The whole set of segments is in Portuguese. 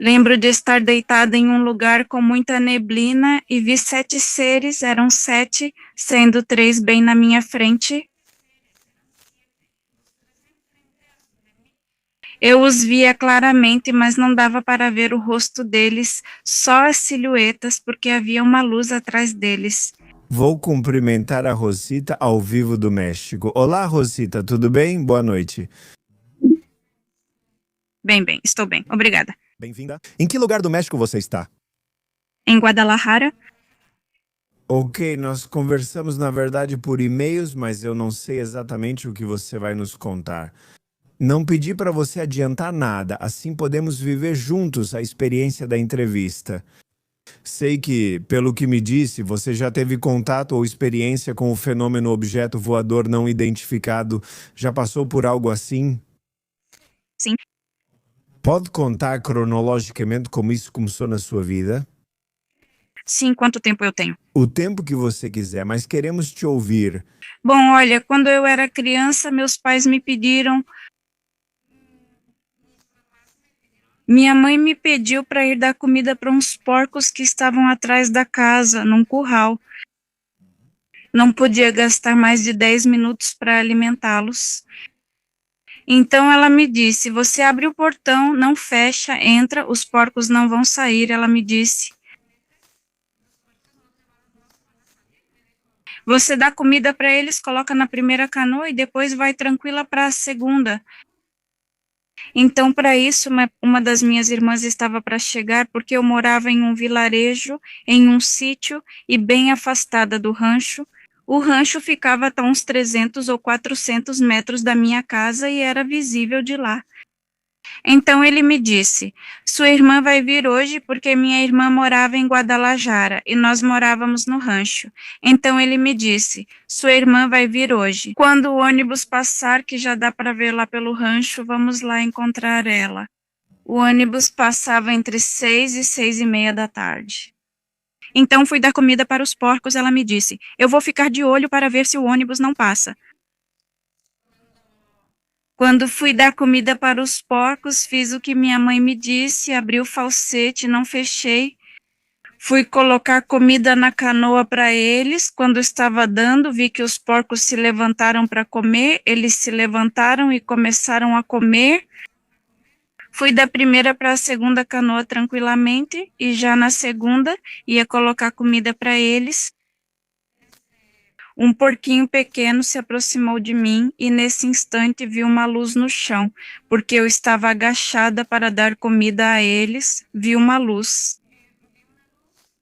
Lembro de estar deitada em um lugar com muita neblina e vi 7 seres, eram 7, sendo 3 bem na minha frente. Eu os via claramente, mas não dava para ver o rosto deles, só as silhuetas, porque havia uma luz atrás deles. Vou cumprimentar a Rosita ao vivo do México. Olá, Rosita, tudo bem? Boa noite. Bem, estou bem, obrigada. Bem-vinda. Em que lugar do México você está? Em Guadalajara? Ok, nós conversamos na verdade por e-mails, mas eu não sei exatamente o que você vai nos contar. Não pedi para você adiantar nada, assim podemos viver juntos a experiência da entrevista. Sei que, pelo que me disse, você já teve contato ou experiência com o fenômeno objeto voador não identificado. Já passou por algo assim? Sim. Pode contar cronologicamente como isso começou na sua vida? Sim, quanto tempo eu tenho? O tempo que você quiser, mas queremos te ouvir. Bom, olha, quando eu era criança, meus pais me pediram. Minha mãe me pediu para ir dar comida para uns porcos que estavam atrás da casa, num curral. Não podia gastar mais de 10 minutos para alimentá-los. Então ela me disse: você abre o portão, não fecha, entra, os porcos não vão sair. Ela me disse: você dá comida para eles, coloca na primeira canoa e depois vai tranquila para a segunda. Então, para isso, uma das minhas irmãs estava para chegar, porque eu morava em um vilarejo, em um sítio e bem afastada do rancho. O rancho ficava a uns 300 ou 400 metros da minha casa e era visível de lá. Então ele me disse: sua irmã vai vir hoje porque minha irmã morava em Guadalajara e nós morávamos no rancho. Então ele me disse: sua irmã vai vir hoje. Quando o ônibus passar, que já dá para ver lá pelo rancho, vamos lá encontrar ela. O ônibus passava entre 6 e 6:30 da tarde. Então fui dar comida para os porcos, ela me disse: eu vou ficar de olho para ver se o ônibus não passa. Quando fui dar comida para os porcos, fiz o que minha mãe me disse, abri o falsete, não fechei. Fui colocar comida na canoa para eles. Quando estava dando, vi que os porcos se levantaram para comer. Eles se levantaram e começaram a comer. Fui da primeira para a segunda canoa tranquilamente e já na segunda ia colocar comida para eles. Um porquinho pequeno se aproximou de mim e nesse instante vi uma luz no chão, porque eu estava agachada para dar comida a eles, vi uma luz.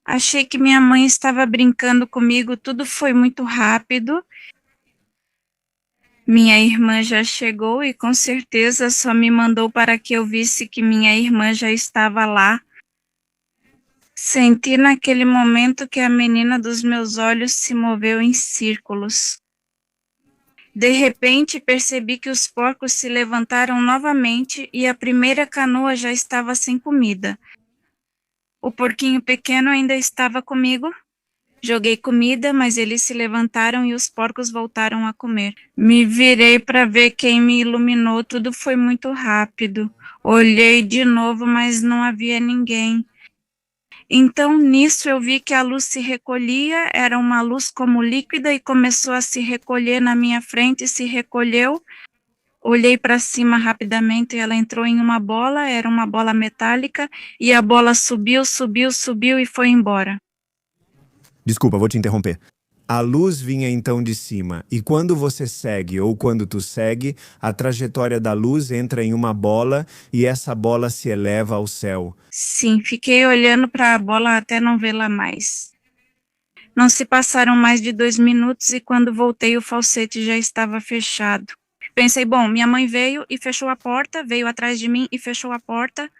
Achei que minha mãe estava brincando comigo, tudo foi muito rápido. Minha irmã já chegou e com certeza só me mandou para que eu visse que minha irmã já estava lá. Senti naquele momento que a menina dos meus olhos se moveu em círculos. De repente, percebi que os porcos se levantaram novamente e a primeira canoa já estava sem comida. O porquinho pequeno ainda estava comigo. Joguei comida, mas eles se levantaram e os porcos voltaram a comer. Me virei para ver quem me iluminou, tudo foi muito rápido. Olhei de novo, mas não havia ninguém. Então, nisso eu vi que a luz se recolhia, era uma luz como líquida e começou a se recolher na minha frente, se recolheu. Olhei para cima rapidamente e ela entrou em uma bola, era uma bola metálica, e a bola subiu e foi embora. Desculpa, vou te interromper. A luz vinha então de cima, e quando você segue ou quando tu segue, a trajetória da luz entra em uma bola e essa bola se eleva ao céu. Sim, fiquei olhando para a bola até não vê-la mais. Não se passaram mais de 2 minutos e quando voltei o falsete já estava fechado. Pensei, bom, minha mãe veio e fechou a porta, veio atrás de mim e fechou a porta.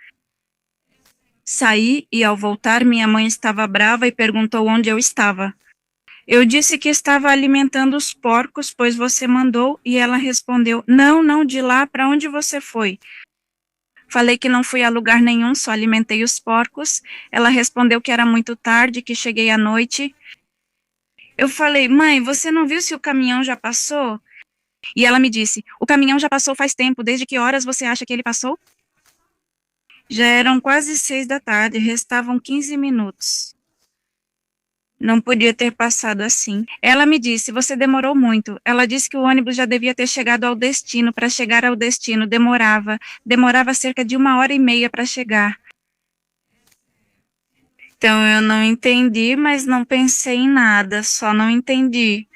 Saí e ao voltar minha mãe estava brava e perguntou onde eu estava. Eu disse que estava alimentando os porcos, pois você mandou, e ela respondeu: não, de lá, para onde você foi? Falei que não fui a lugar nenhum, só alimentei os porcos. Ela respondeu que era muito tarde, que cheguei à noite. Eu falei: mãe, você não viu se o caminhão já passou? E ela me disse: o caminhão já passou faz tempo, desde que horas você acha que ele passou? Já eram quase 6 da tarde, restavam 15 minutos. Não podia ter passado assim. Ela me disse: você demorou muito. Ela disse que o ônibus já devia ter chegado ao destino. Para chegar ao destino, demorava cerca de 1 hora e meia para chegar. Então eu não entendi, mas não pensei em nada, só não entendi.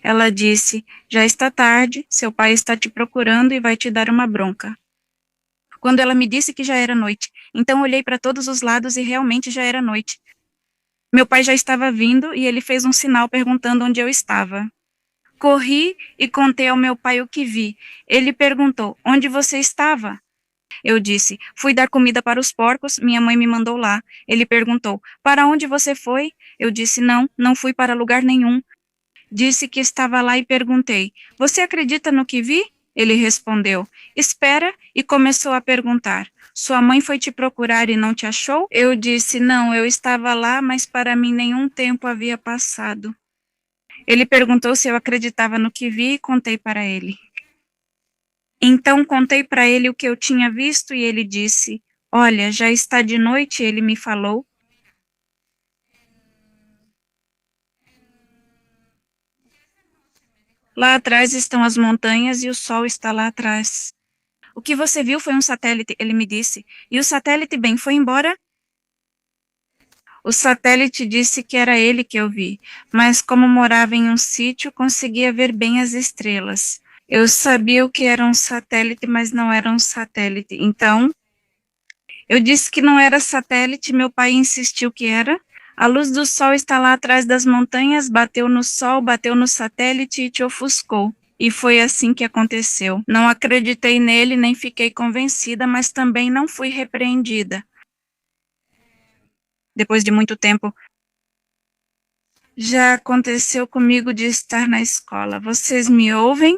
Ela disse: já está tarde, seu pai está te procurando e vai te dar uma bronca. Quando ela me disse que já era noite, então olhei para todos os lados e realmente já era noite. Meu pai já estava vindo e ele fez um sinal perguntando onde eu estava. Corri e contei ao meu pai o que vi. Ele perguntou: onde você estava? Eu disse: fui dar comida para os porcos, minha mãe me mandou lá. Ele perguntou: para onde você foi? Eu disse: não fui para lugar nenhum. Disse que estava lá e perguntei: você acredita no que vi? Ele respondeu: espera, e começou a perguntar: sua mãe foi te procurar e não te achou? Eu disse: não, eu estava lá, mas para mim nenhum tempo havia passado. Ele perguntou se eu acreditava no que vi e contei para ele. Então contei para ele o que eu tinha visto e ele disse: olha, já está de noite, ele me falou. Lá atrás estão as montanhas e o sol está lá atrás. O que você viu foi um satélite, ele me disse. E o satélite, bem, foi embora? O satélite disse que era ele que eu vi, mas como morava em um sítio, conseguia ver bem as estrelas. Eu sabia o que era um satélite, mas não era um satélite. Então, eu disse que não era satélite, meu pai insistiu que era. A luz do sol está lá atrás das montanhas, bateu no sol, bateu no satélite e te ofuscou. E foi assim que aconteceu. Não acreditei nele, nem fiquei convencida, mas também não fui repreendida. Depois de muito tempo, já aconteceu comigo de estar na escola. Vocês me ouvem?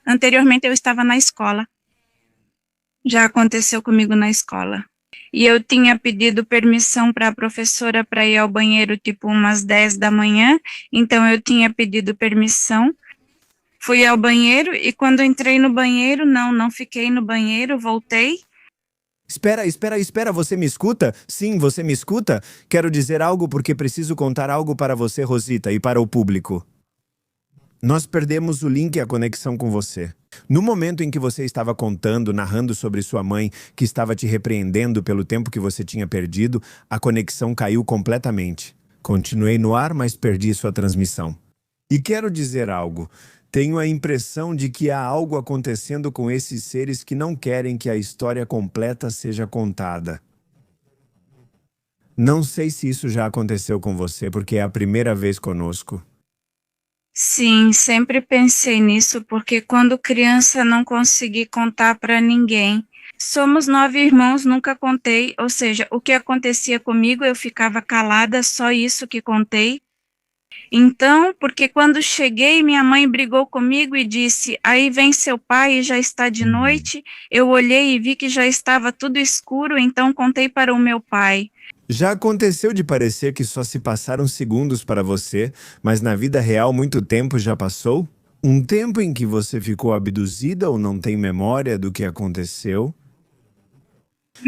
Anteriormente eu estava na escola. Já aconteceu comigo na escola. E eu tinha pedido permissão para a professora para ir ao banheiro tipo umas 10 da manhã, então eu tinha pedido permissão, fui ao banheiro e quando entrei no banheiro, não fiquei no banheiro, voltei. Espera, você me escuta? Sim, você me escuta? Quero dizer algo porque preciso contar algo para você, Rosita, e para o público. Nós perdemos o link e a conexão com você. No momento em que você estava contando, narrando sobre sua mãe, que estava te repreendendo pelo tempo que você tinha perdido, a conexão caiu completamente. Continuei no ar, mas perdi sua transmissão. E quero dizer algo. Tenho a impressão de que há algo acontecendo com esses seres que não querem que a história completa seja contada. Não sei se isso já aconteceu com você, porque é a primeira vez conosco. Sim, sempre pensei nisso, porque quando criança não consegui contar para ninguém. Somos 9 irmãos, nunca contei, ou seja, o que acontecia comigo eu ficava calada, só isso que contei. Então, porque quando cheguei, minha mãe brigou comigo e disse: aí vem seu pai e já está de noite. Eu olhei e vi que já estava tudo escuro, então contei para o meu pai. Já aconteceu de parecer que só se passaram segundos para você, mas na vida real muito tempo já passou? Um tempo em que você ficou abduzida ou não tem memória do que aconteceu?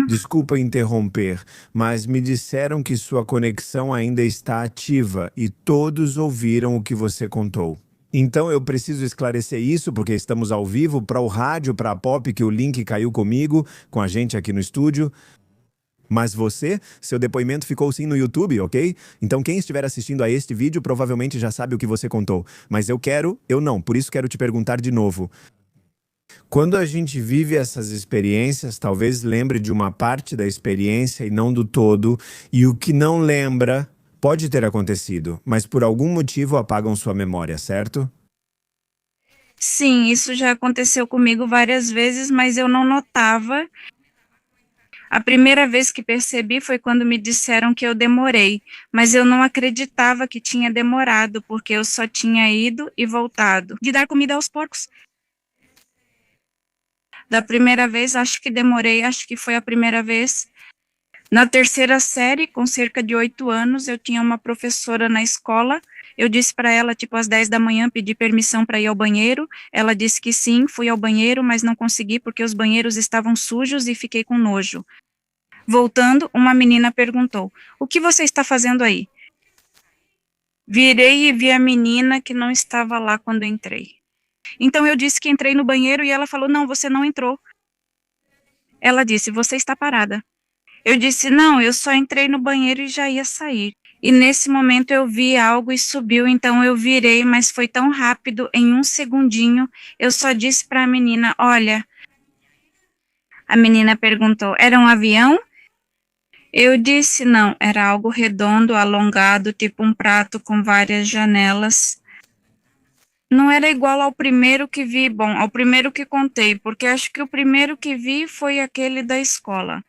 Desculpa interromper, mas me disseram que sua conexão ainda está ativa e todos ouviram o que você contou. Então eu preciso esclarecer isso porque estamos ao vivo para o rádio, para a Pop, que o link caiu comigo, com a gente aqui no estúdio. Mas você, seu depoimento ficou sim no YouTube, ok? Então quem estiver assistindo a este vídeo provavelmente já sabe o que você contou. Mas eu não, por isso quero te perguntar de novo. Quando a gente vive essas experiências, talvez lembre de uma parte da experiência e não do todo, e o que não lembra pode ter acontecido, mas por algum motivo apagam sua memória, certo? Sim, isso já aconteceu comigo várias vezes, mas eu não notava. A primeira vez que percebi foi quando me disseram que eu demorei, mas eu não acreditava que tinha demorado, porque eu só tinha ido e voltado. De dar comida aos porcos. Da primeira vez, acho que demorei, acho que foi a primeira vez. Na terceira série, com cerca de 8 anos, eu tinha uma professora na escola Eu disse para ela, tipo, às 10 da manhã, pedi permissão para ir ao banheiro. Ela disse que sim, fui ao banheiro, mas não consegui porque os banheiros estavam sujos e fiquei com nojo. Voltando, uma menina perguntou: "O que você está fazendo aí?" Virei e vi a menina que não estava lá quando entrei. Então eu disse que entrei no banheiro e ela falou: "Não, você não entrou." Ela disse: "Você está parada." Eu disse: "Não, eu só entrei no banheiro e já ia sair." E nesse momento eu vi algo e subiu, então eu virei, mas foi tão rápido, em um segundinho, eu só disse para a menina: "Olha." A menina perguntou: "Era um avião?" Eu disse: "Não, era algo redondo, alongado, tipo um prato com várias janelas." Não era igual ao primeiro que vi, bom, ao primeiro que contei, porque acho que o primeiro que vi foi aquele da escola.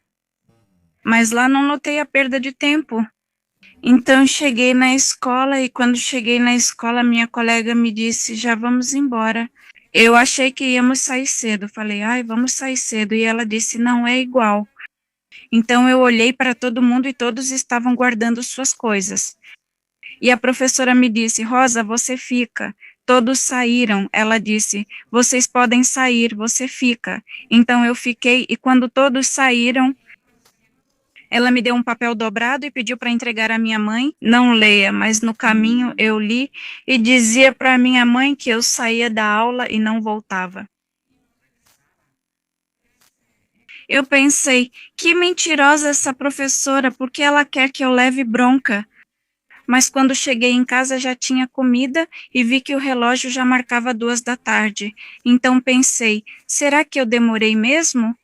Mas lá não notei a perda de tempo. Então cheguei na escola e quando cheguei na escola, minha colega me disse: "Já vamos embora." Eu achei que íamos sair cedo, falei: "Ai, vamos sair cedo." E ela disse: "Não é igual." Então eu olhei para todo mundo e todos estavam guardando suas coisas. E a professora me disse: "Rosa, você fica." Todos saíram. Ela disse: "Vocês podem sair, você fica." Então eu fiquei e quando todos saíram, ela me deu um papel dobrado e pediu para entregar à minha mãe. Não leia, mas no caminho eu li e dizia para minha mãe que eu saía da aula e não voltava. Eu pensei: que mentirosa essa professora, porque ela quer que eu leve bronca. Mas quando cheguei em casa já tinha comida e vi que o relógio já marcava 2 da tarde. Então pensei: será que eu demorei mesmo?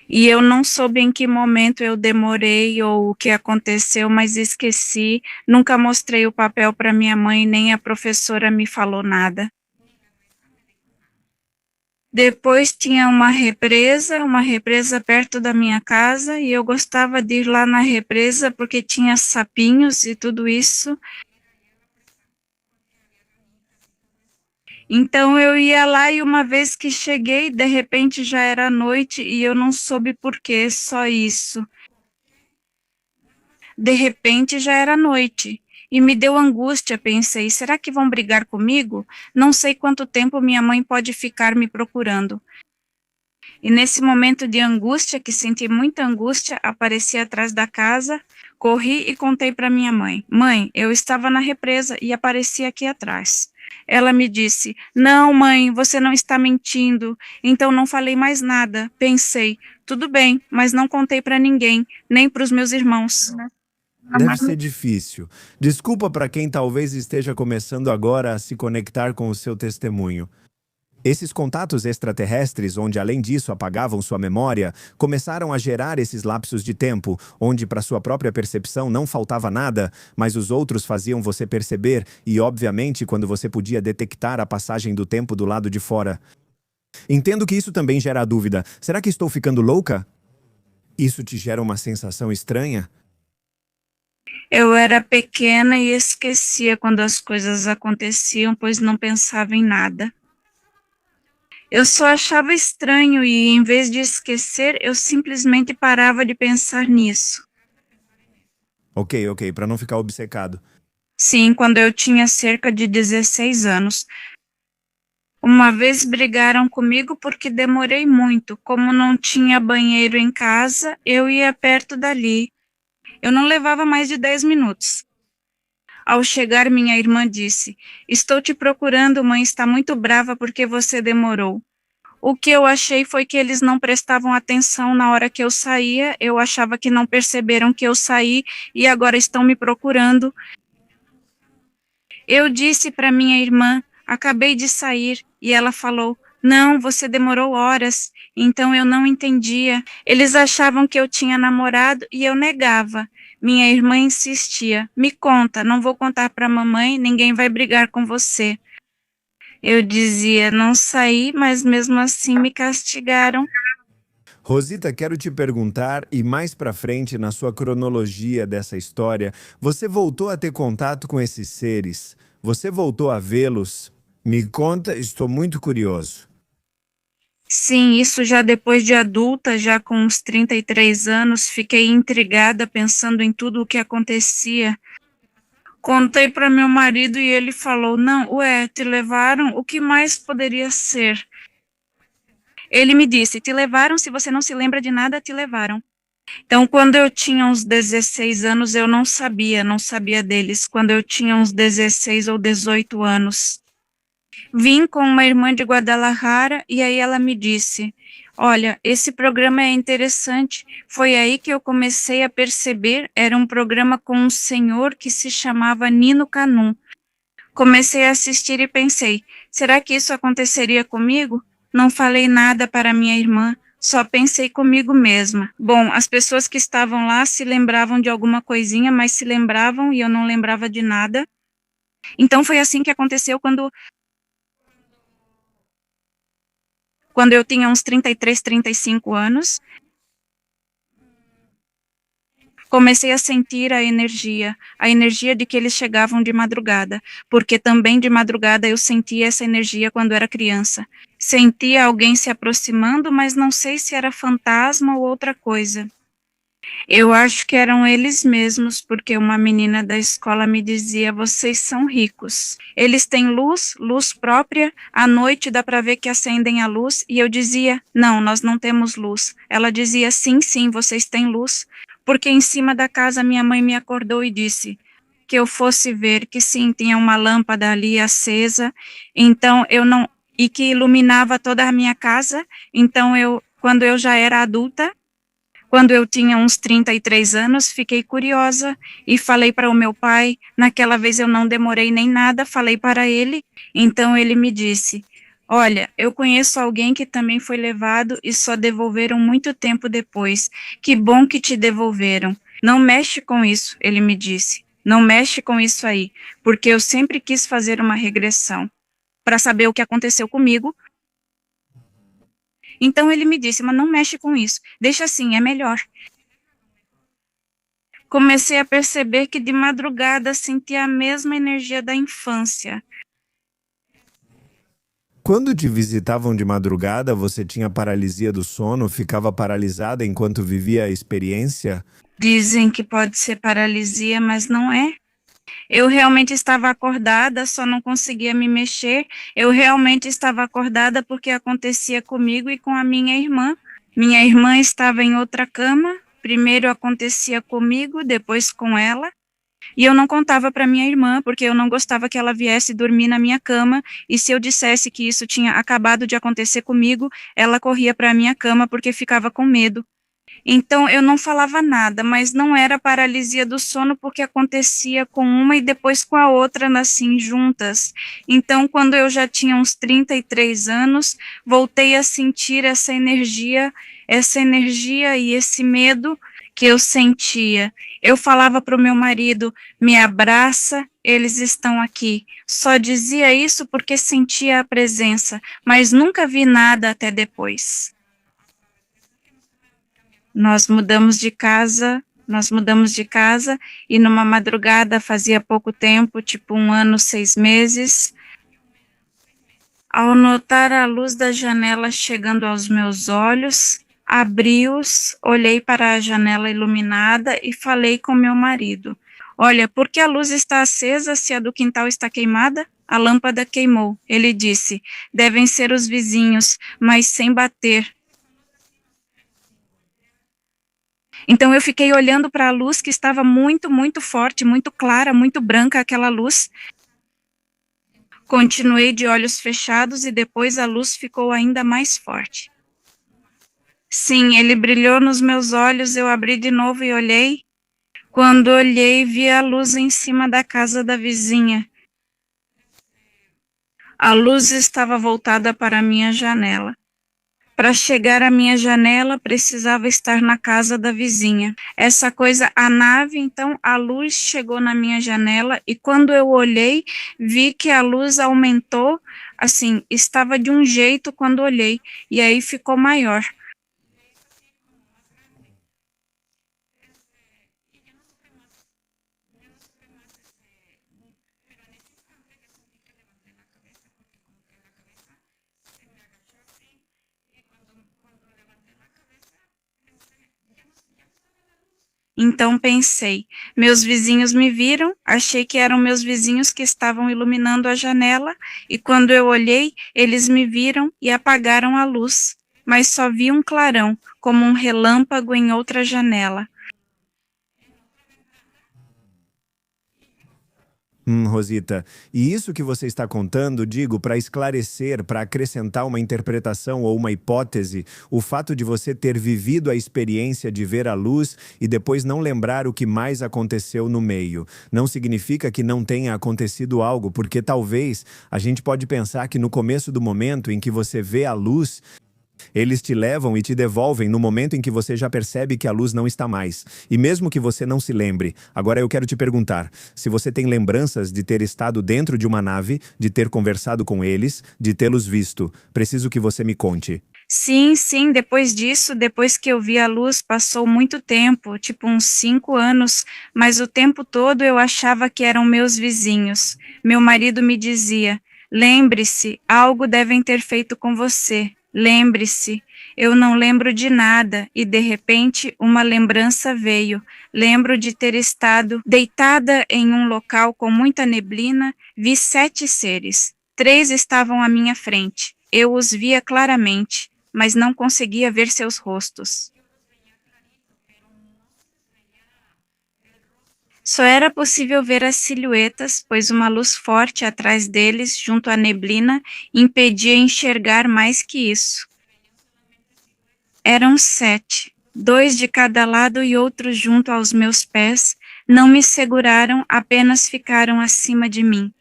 E eu não soube em que momento eu demorei ou o que aconteceu, mas esqueci. Nunca mostrei o papel para minha mãe, nem a professora me falou nada. Depois tinha uma represa perto da minha casa, e eu gostava de ir lá na represa porque tinha sapinhos e tudo isso. Então eu ia lá e uma vez que cheguei, de repente já era noite e eu não soube por quê, só isso. De repente já era noite e me deu angústia, pensei: será que vão brigar comigo? Não sei quanto tempo minha mãe pode ficar me procurando. E nesse momento de angústia, que senti muita angústia, apareci atrás da casa, corri e contei para minha mãe: "Mãe, eu estava na represa e apareci aqui atrás." Ela me disse: "Não, mãe, você não está mentindo." Então não falei mais nada. Pensei: tudo bem, mas não contei para ninguém, nem para os meus irmãos. Deve ser difícil. Desculpa para quem talvez esteja começando agora a se conectar com o seu testemunho. Esses contatos extraterrestres, onde além disso apagavam sua memória, começaram a gerar esses lapsos de tempo, onde para sua própria percepção não faltava nada, mas os outros faziam você perceber e, obviamente, quando você podia detectar a passagem do tempo do lado de fora. Entendo que isso também gera a dúvida: será que estou ficando louca? Isso te gera uma sensação estranha? Eu era pequena e esquecia quando as coisas aconteciam, pois não pensava em nada. Eu só achava estranho e, em vez de esquecer, eu simplesmente parava de pensar nisso. Ok, para não ficar obcecado. Sim, quando eu tinha cerca de 16 anos. Uma vez brigaram comigo porque demorei muito. Como não tinha banheiro em casa, eu ia perto dali. Eu não levava mais de 10 minutos. Ao chegar, minha irmã disse: "Estou te procurando, mãe está muito brava porque você demorou." O que eu achei foi que eles não prestavam atenção na hora que eu saía. Eu achava que não perceberam que eu saí e agora estão me procurando. Eu disse para minha irmã: "Acabei de sair." E ela falou: "Não, você demorou horas." Então eu não entendia. Eles achavam que eu tinha namorado e eu negava. Minha irmã insistia: "Me conta, não vou contar para a mamãe, ninguém vai brigar com você." Eu dizia: "Não saí, mas mesmo assim me castigaram." Rosita, quero te perguntar, e mais pra frente na sua cronologia dessa história, você voltou a ter contato com esses seres? Você voltou a vê-los? Me conta, estou muito curioso. Sim, isso já depois de adulta, já com uns 33 anos, fiquei intrigada pensando em tudo o que acontecia. Contei para meu marido e ele falou: Não, ué, te levaram, o que mais poderia ser? Ele me disse: Te levaram, se você não se lembra de nada, te levaram. Então, quando eu tinha uns 16 anos, eu não sabia deles. Quando eu tinha uns 16 ou 18 anos, vim com uma irmã de Guadalajara e aí ela me disse: Olha, esse programa é interessante. Foi aí que eu comecei a perceber. Era um programa com um senhor que se chamava Nino Canum. Comecei a assistir e pensei: será que isso aconteceria comigo? Não falei nada para minha irmã, só pensei comigo mesma. Bom, as pessoas que estavam lá se lembravam de alguma coisinha, mas se lembravam e eu não lembrava de nada. Então foi assim que aconteceu quando eu tinha uns 33, 35 anos. Comecei a sentir a energia de que eles chegavam de madrugada, porque também de madrugada eu sentia essa energia quando era criança. Sentia alguém se aproximando, mas não sei se era fantasma ou outra coisa. Eu acho que eram eles mesmos, porque uma menina da escola me dizia: vocês são ricos. Eles têm luz, luz própria, à noite dá para ver que acendem a luz, e eu dizia: não, nós não temos luz. Ela dizia: sim, sim, vocês têm luz, porque em cima da casa minha mãe me acordou e disse que eu fosse ver que sim, tinha uma lâmpada ali acesa, então eu não, e que iluminava toda a minha casa, então quando eu já era adulta, quando eu tinha uns 33 anos, fiquei curiosa e falei para o meu pai. Naquela vez eu não demorei nem nada, falei para ele. Então ele me disse: Olha, eu conheço alguém que também foi levado e só devolveram muito tempo depois. Que bom que te devolveram. Não mexe com isso, ele me disse. Não mexe com isso aí, porque eu sempre quis fazer uma regressão para saber o que aconteceu comigo. Então ele me disse: Mas não mexe com isso, deixa assim, é melhor. Comecei a perceber que de madrugada sentia a mesma energia da infância. Quando te visitavam de madrugada, você tinha paralisia do sono, ficava paralisada enquanto vivia a experiência? Dizem que pode ser paralisia, mas não é. Eu realmente estava acordada, só não conseguia me mexer. Eu realmente estava acordada porque acontecia comigo e com a minha irmã. Minha irmã estava em outra cama. Primeiro acontecia comigo, depois com ela. E eu não contava para minha irmã, porque eu não gostava que ela viesse dormir na minha cama, e se eu dissesse que isso tinha acabado de acontecer comigo, ela corria para a minha cama porque ficava com medo. Então eu não falava nada, mas não era paralisia do sono porque acontecia com uma e depois com a outra, assim, juntas. Então, quando eu já tinha uns 33 anos, voltei a sentir essa energia e esse medo que eu sentia. Eu falava para o meu marido: me abraça, eles estão aqui. Só dizia isso porque sentia a presença, mas nunca vi nada até depois. Nós mudamos de casa e numa madrugada fazia pouco tempo, tipo 1 ano, 6 meses, ao notar a luz da janela chegando aos meus olhos, abri-os, olhei para a janela iluminada e falei com meu marido: Olha, por que a luz está acesa se a do quintal está queimada? A lâmpada queimou. Ele disse: Devem ser os vizinhos, mas sem bater. Então eu fiquei olhando para a luz que estava muito, muito forte, muito clara, muito branca aquela luz. Continuei de olhos fechados e depois a luz ficou ainda mais forte. Sim, ele brilhou nos meus olhos, eu abri de novo e olhei. Quando olhei, vi a luz em cima da casa da vizinha. A luz estava voltada para a minha janela. Para chegar à minha janela, precisava estar na casa da vizinha. Essa coisa, a nave, então, a luz chegou na minha janela e quando eu olhei, vi que a luz aumentou, assim, estava de um jeito quando olhei, e aí ficou maior. Então pensei, meus vizinhos me viram, achei que eram meus vizinhos que estavam iluminando a janela, e quando eu olhei, eles me viram e apagaram a luz, mas só vi um clarão, como um relâmpago em outra janela. Rosita, e isso que você está contando, digo, para esclarecer, para acrescentar uma interpretação ou uma hipótese, o fato de você ter vivido a experiência de ver a luz e depois não lembrar o que mais aconteceu no meio. Não significa que não tenha acontecido algo, porque talvez a gente pode pensar que no começo do momento em que você vê a luz, eles te levam e te devolvem no momento em que você já percebe que a luz não está mais. E mesmo que você não se lembre, agora eu quero te perguntar, se você tem lembranças de ter estado dentro de uma nave, de ter conversado com eles, de tê-los visto. Preciso que você me conte. Sim, sim, depois disso, depois que eu vi a luz, passou muito tempo, tipo uns 5 anos, mas o tempo todo eu achava que eram meus vizinhos. Meu marido me dizia, lembre-se, algo devem ter feito com você. Lembre-se, eu não lembro de nada, e de repente uma lembrança veio. Lembro de ter estado deitada em um local com muita neblina, vi 7 seres. 3 estavam à minha frente. Eu os via claramente, mas não conseguia ver seus rostos. Só era possível ver as silhuetas, pois uma luz forte atrás deles, junto à neblina, impedia enxergar mais que isso. Eram 7, 2 de cada lado e outro junto aos meus pés, não me seguraram, apenas ficaram acima de mim.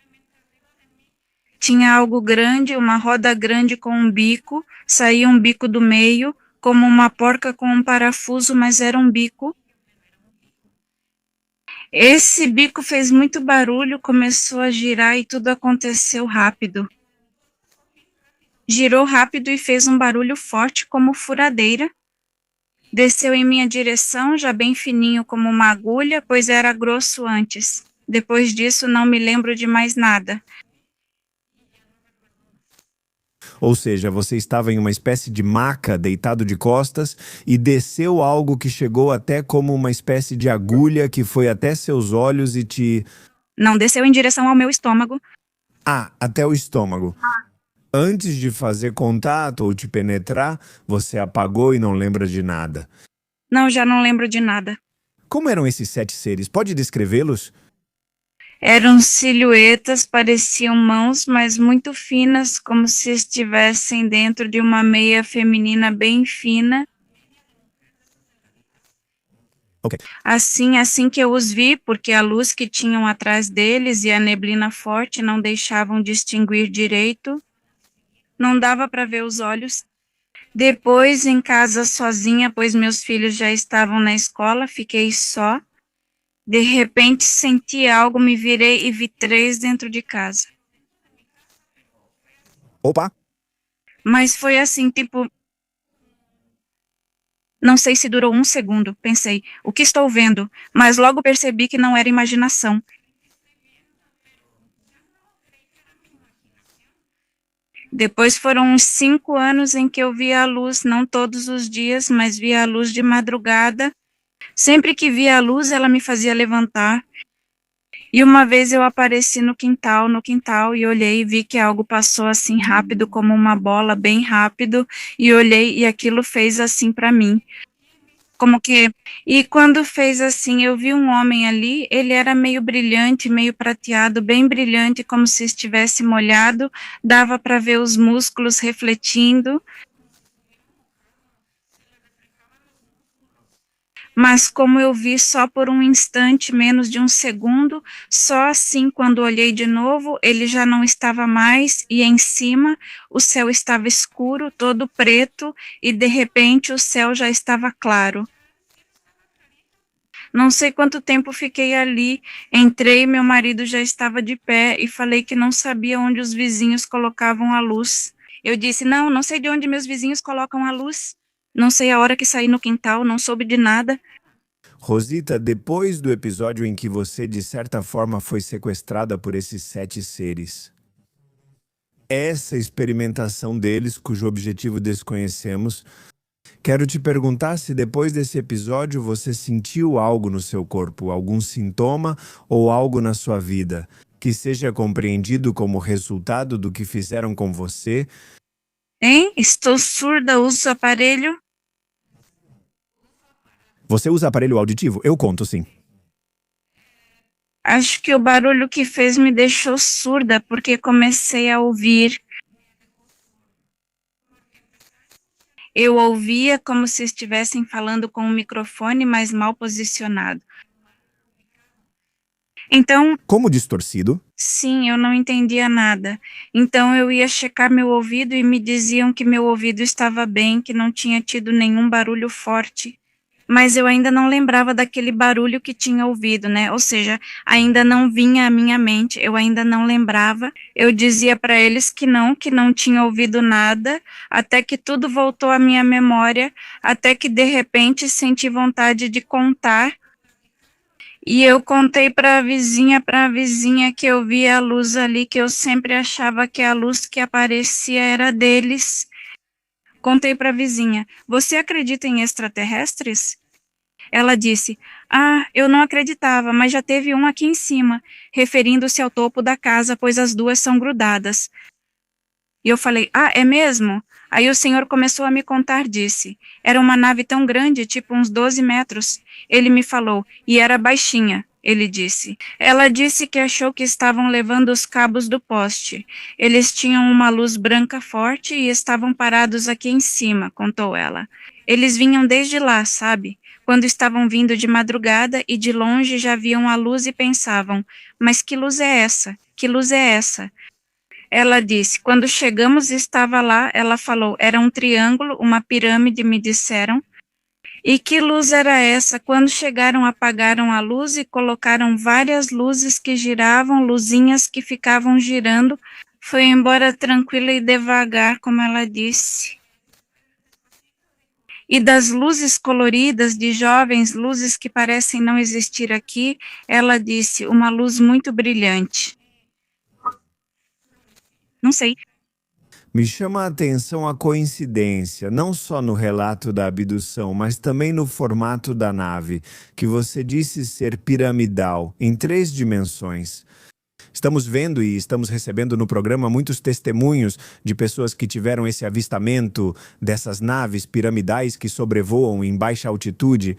Tinha algo grande, uma roda grande com um bico, saía um bico do meio, como uma porca com um parafuso, mas era um bico. Esse bico fez muito barulho, começou a girar e tudo aconteceu rápido. Girou rápido e fez um barulho forte como furadeira. Desceu em minha direção, já bem fininho como uma agulha, pois era grosso antes. Depois disso, não me lembro de mais nada. Ou seja, você estava em uma espécie de maca, deitado de costas, e desceu algo que chegou até como uma espécie de agulha que foi até seus olhos e te... Não, desceu em direção ao meu estômago. Ah, até o estômago. Antes de fazer contato ou te penetrar, você apagou e não lembra de nada. Não, já não lembro de nada. Como eram esses 7 seres? Pode descrevê-los? Eram silhuetas, pareciam mãos, mas muito finas, como se estivessem dentro de uma meia feminina bem fina. Ok. Assim que eu os vi, porque a luz que tinham atrás deles e a neblina forte não deixavam distinguir direito, não dava para ver os olhos. Depois, em casa sozinha, pois meus filhos já estavam na escola, fiquei só. De repente senti algo, me virei e vi 3 dentro de casa. Opa! Mas foi assim, tipo, não sei se durou 1 segundo. Pensei, o que estou vendo? Mas logo percebi que não era imaginação. Depois foram uns 5 anos em que eu via a luz, não todos os dias, mas via a luz de madrugada. Sempre que via a luz, ela me fazia levantar. E uma vez eu apareci no quintal, e olhei e vi que algo passou assim rápido, como uma bola, bem rápido, e olhei e aquilo fez assim para mim. Como que... E quando fez assim, eu vi um homem ali, ele era meio brilhante, meio prateado, bem brilhante, como se estivesse molhado, dava para ver os músculos refletindo. Mas como eu vi só por um instante, menos de 1 segundo, só assim, quando olhei de novo, ele já não estava mais, e em cima o céu estava escuro, todo preto, e de repente o céu já estava claro. Não sei quanto tempo fiquei ali, entrei, meu marido já estava de pé, e falei que não sabia onde os vizinhos colocavam a luz. Eu disse, não sei de onde meus vizinhos colocam a luz. Não sei a hora que saí no quintal, não soube de nada. Rosita, depois do episódio em que você, de certa forma, foi sequestrada por esses 7 seres, essa experimentação deles, cujo objetivo desconhecemos, Quero te perguntar se depois desse episódio você sentiu algo no seu corpo, algum sintoma ou algo na sua vida que seja compreendido como resultado do que fizeram com você. Hein? Estou surda, uso aparelho. Você usa aparelho auditivo? Eu conto, sim. Acho que o barulho que fez me deixou surda, porque comecei a ouvir. Eu ouvia como se estivessem falando com um microfone, mas mal posicionado. Então, Como distorcido? sim, eu não entendia nada. Então eu ia checar meu ouvido e me diziam que meu ouvido estava bem, que não tinha tido nenhum barulho forte. Mas eu ainda não lembrava daquele barulho que tinha ouvido, né? Ou seja, ainda não vinha à minha mente, eu ainda não lembrava. Eu dizia para eles que não tinha ouvido nada, até que tudo voltou à minha memória, até que de repente senti vontade de contar. E eu contei para a vizinha que eu via a luz ali, que eu sempre achava que a luz que aparecia era deles. Contei para a vizinha: "Você acredita em extraterrestres?" Ela disse: "Ah, eu não acreditava, mas já teve um aqui em cima", referindo-se ao topo da casa, pois as duas são grudadas. E eu falei: "Ah, é mesmo?" Aí o senhor começou a me contar, disse. Era uma nave tão grande, tipo uns 12 metros. Ele me falou, e era baixinha, ele disse. Ela disse que achou que estavam levando os cabos do poste. Eles tinham uma luz branca forte e estavam parados aqui em cima, contou ela. Eles vinham desde lá, sabe? Quando estavam vindo de madrugada e de longe já viam a luz e pensavam, mas que luz é essa? Que luz é essa? Ela disse, quando chegamos estava lá, ela falou, era um triângulo, uma pirâmide, me disseram. E que luz era essa? Quando chegaram, apagaram a luz e colocaram várias luzes que giravam, luzinhas que ficavam girando. Foi embora tranquila e devagar, como ela disse. E das luzes coloridas de jovens, luzes que parecem não existir aqui, ela disse, uma luz muito brilhante. Não sei. Me chama a atenção a coincidência, não só no relato da abdução, mas também no formato da nave, que você disse ser piramidal, em 3 dimensões. Estamos vendo e estamos recebendo no programa muitos testemunhos de pessoas que tiveram esse avistamento dessas naves piramidais que sobrevoam em baixa altitude.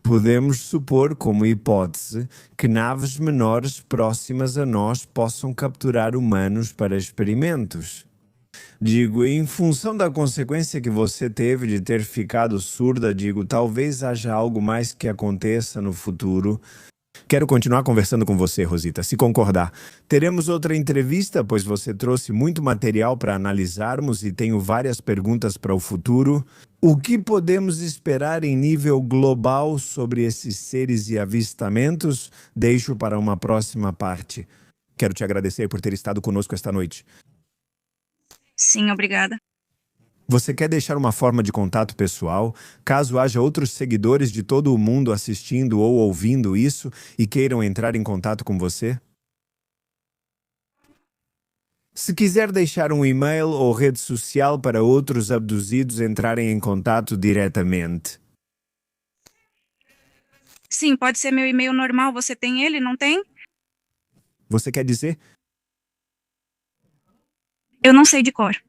Podemos supor, como hipótese, que naves menores próximas a nós possam capturar humanos para experimentos. Digo, em função da consequência que você teve de ter ficado surda, digo, talvez haja algo mais que aconteça no futuro. Quero continuar conversando com você, Rosita, se concordar. Teremos outra entrevista, pois você trouxe muito material para analisarmos e tenho várias perguntas para o futuro. O que podemos esperar em nível global sobre esses seres e avistamentos? Deixo para uma próxima parte. Quero te agradecer por ter estado conosco esta noite. Sim, obrigada. Você quer deixar uma forma de contato pessoal, caso haja outros seguidores de todo o mundo assistindo ou ouvindo isso e queiram entrar em contato com você? Se quiser deixar um e-mail ou rede social para outros abduzidos entrarem em contato diretamente. Sim, pode ser meu e-mail normal, você tem ele, não tem? Você quer dizer? Eu não sei de cor.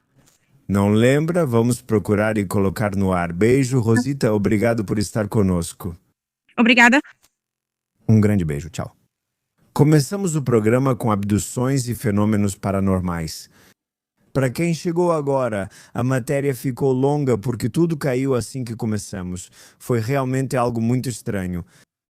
Não lembra? Vamos procurar e colocar no ar. Beijo, Rosita. Obrigado por estar conosco. Obrigada. Um grande beijo. Tchau. Começamos o programa com abduções e fenômenos paranormais. Para quem chegou agora, a matéria ficou longa porque tudo caiu assim que começamos. Foi realmente algo muito estranho.